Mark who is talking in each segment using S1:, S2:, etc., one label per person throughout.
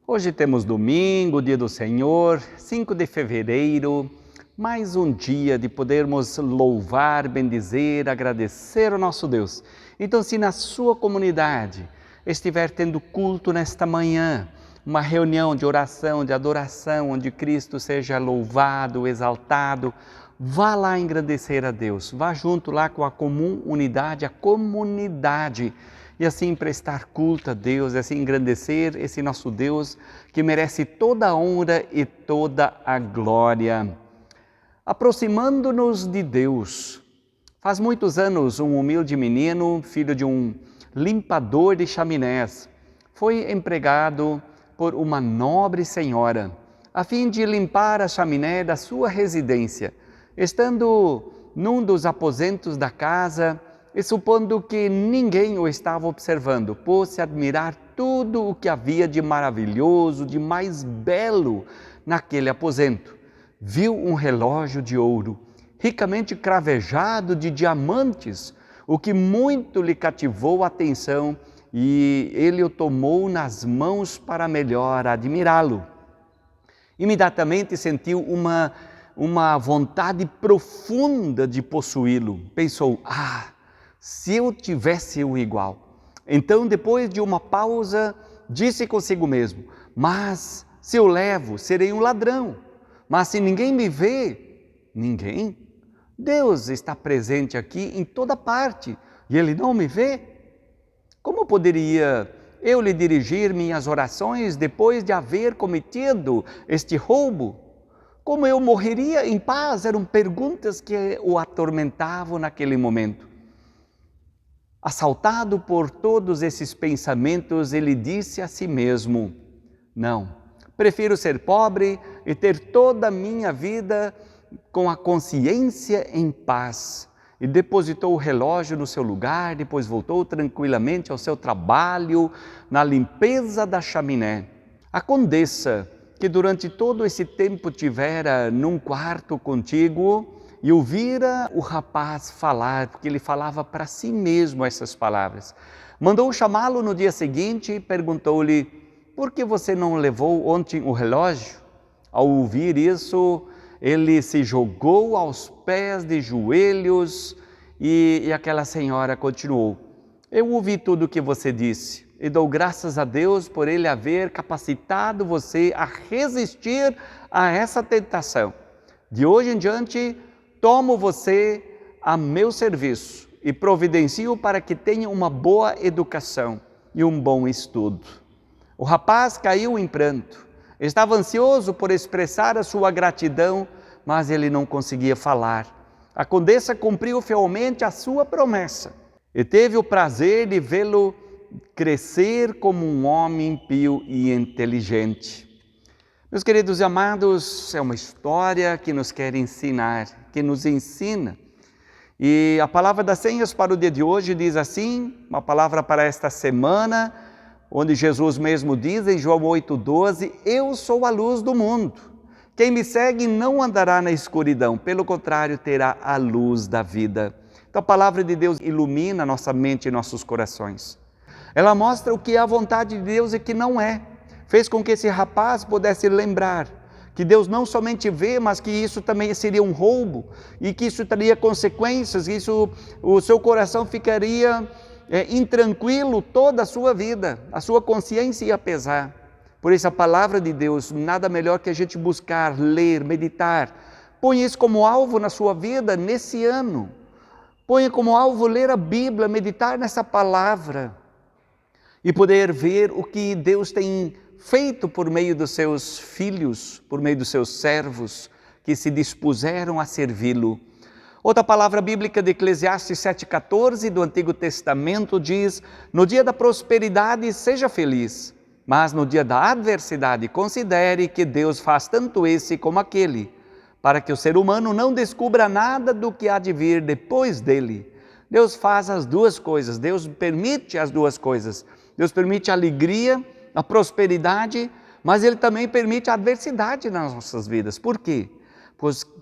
S1: Hoje temos domingo, dia do Senhor, 5 de fevereiro, mais um dia de podermos louvar, bendizer, agradecer ao nosso Deus. Então, se na sua comunidade estiver tendo culto nesta manhã, uma reunião de oração, de adoração, onde Cristo seja louvado, exaltado, vá lá engrandecer a Deus, vá junto lá com a comum unidade, a comunidade, e assim prestar culto a Deus, e assim engrandecer esse nosso Deus que merece toda a honra e toda a glória. Aproximando-nos de Deus, faz muitos anos um humilde menino, filho de um limpador de chaminés, foi empregado por uma nobre senhora, a fim de limpar a chaminé da sua residência. Estando num dos aposentos da casa, e supondo que ninguém o estava observando, pôs-se a admirar tudo o que havia de maravilhoso, de mais belo naquele aposento. Viu um relógio de ouro, ricamente cravejado de diamantes, o que muito lhe cativou a atenção, e ele o tomou nas mãos para melhor admirá-lo. Imediatamente sentiu uma vontade profunda de possuí-lo. Pensou, se eu tivesse o igual. Então, depois de uma pausa, disse consigo mesmo, mas se eu levo, serei um ladrão. Mas se ninguém me vê, ninguém? Deus está presente aqui em toda parte e Ele não me vê? Como poderia eu lhe dirigir minhas orações depois de haver cometido este roubo? Como eu morreria em paz? Eram perguntas que o atormentavam naquele momento. Assaltado por todos esses pensamentos, ele disse a si mesmo, não, prefiro ser pobre e ter toda a minha vida com a consciência em paz. E depositou o relógio no seu lugar, depois voltou tranquilamente ao seu trabalho, na limpeza da chaminé. A condessa, que durante todo esse tempo tivera num quarto contíguo, e ouvira o rapaz falar, porque ele falava para si mesmo essas palavras. Mandou chamá-lo no dia seguinte e perguntou-lhe, por que você não levou ontem o relógio? Ao ouvir isso, ele se jogou aos pés de joelhos e aquela senhora continuou, eu ouvi tudo o que você disse e dou graças a Deus por Ele haver capacitado você a resistir a essa tentação. De hoje em diante, tomo você a meu serviço e providencio para que tenha uma boa educação e um bom estudo. O rapaz caiu em pranto. Estava ansioso por expressar a sua gratidão, mas ele não conseguia falar. A condessa cumpriu fielmente a sua promessa e teve o prazer de vê-lo crescer como um homem pio e inteligente. Meus queridos e amados, é uma história que nos quer ensinar, que nos ensina. E a palavra das senhas para o dia de hoje diz assim, uma palavra para esta semana, onde Jesus mesmo diz em João 8,12, eu sou a luz do mundo. Quem me segue não andará na escuridão, pelo contrário, terá a luz da vida. Então a palavra de Deus ilumina nossa mente e nossos corações. Ela mostra o que é a vontade de Deus e o que não é. Fez com que esse rapaz pudesse lembrar que Deus não somente vê, mas que isso também seria um roubo e que isso teria consequências, o seu coração ficaria intranquilo toda a sua vida, a sua consciência ia pesar. Por isso a palavra de Deus, nada melhor que a gente buscar, ler, meditar. Põe isso como alvo na sua vida nesse ano. Ponha como alvo ler a Bíblia, meditar nessa palavra e poder ver o que Deus tem feito por meio dos seus filhos, por meio dos seus servos, que se dispuseram a servi-lo. Outra palavra bíblica de Eclesiastes 7,14 do Antigo Testamento diz, no dia da prosperidade seja feliz, mas no dia da adversidade considere que Deus faz tanto esse como aquele, para que o ser humano não descubra nada do que há de vir depois dele. Deus faz as duas coisas, Deus permite as duas coisas. Deus permite a alegria, a prosperidade, mas Ele também permite a adversidade nas nossas vidas. Por quê?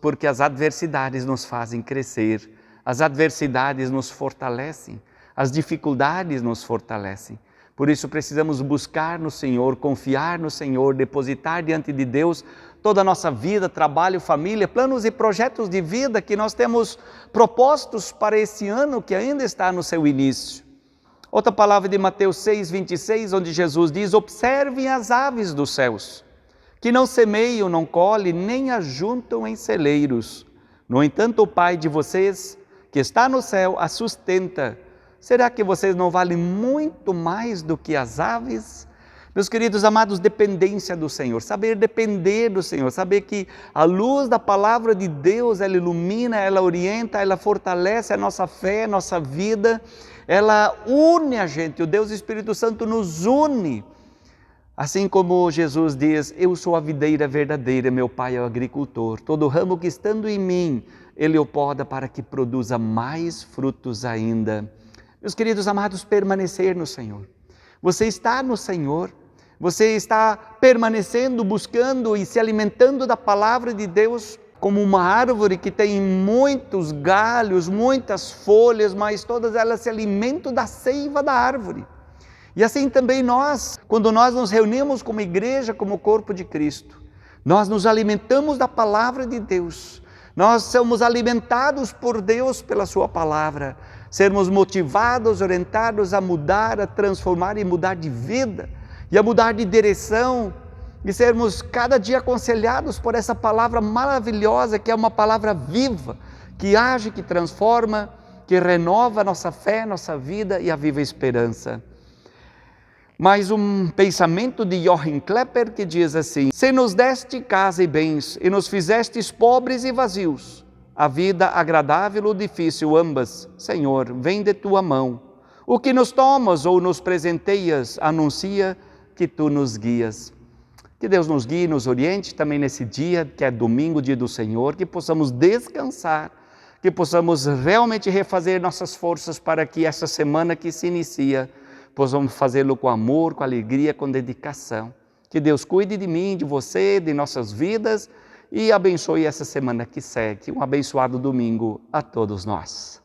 S1: Porque as adversidades nos fazem crescer, as adversidades nos fortalecem, as dificuldades nos fortalecem. Por isso precisamos buscar no Senhor, confiar no Senhor, depositar diante de Deus toda a nossa vida, trabalho, família, planos e projetos de vida que nós temos propostos para esse ano que ainda está no seu início. Outra palavra de Mateus 6:26, onde Jesus diz: observem as aves dos céus, que não semeiam, não colhem, nem ajuntam em celeiros. No entanto, o Pai de vocês, que está no céu, a sustenta. Será que vocês não valem muito mais do que as aves? Meus queridos amados, dependência do Senhor, saber depender do Senhor, saber que a luz da palavra de Deus, ela ilumina, ela orienta, ela fortalece a nossa fé, a nossa vida, ela une a gente, o Deus Espírito Santo nos une. Assim como Jesus diz: eu sou a videira verdadeira, meu Pai é o agricultor, todo ramo que estando em mim, Ele o poda para que produza mais frutos ainda. Meus queridos amados, permanecer no Senhor. Você está no Senhor, você está permanecendo, buscando e se alimentando da palavra de Deus como uma árvore que tem muitos galhos, muitas folhas, mas todas elas se alimentam da seiva da árvore. E assim também nós, quando nós nos reunimos como igreja, como corpo de Cristo, nós nos alimentamos da palavra de Deus, nós somos alimentados por Deus pela sua palavra, sermos motivados, orientados a mudar, a transformar e mudar de vida, e a mudar de direção, e sermos cada dia aconselhados por essa palavra maravilhosa, que é uma palavra viva, que age, que transforma, que renova a nossa fé, nossa vida e a viva esperança. Mais um pensamento de Johann Klepper que diz assim: se nos deste casa e bens, e nos fizestes pobres e vazios, a vida agradável ou difícil ambas, Senhor, vem de tua mão. O que nos tomas ou nos presenteias, anuncia que tu nos guias. Que Deus nos guie, nos oriente também nesse dia, que é domingo, dia do Senhor, que possamos descansar, que possamos realmente refazer nossas forças para que essa semana que se inicia, possamos fazê-lo com amor, com alegria, com dedicação. Que Deus cuide de mim, de você, de nossas vidas e abençoe essa semana que segue. Um abençoado domingo a todos nós.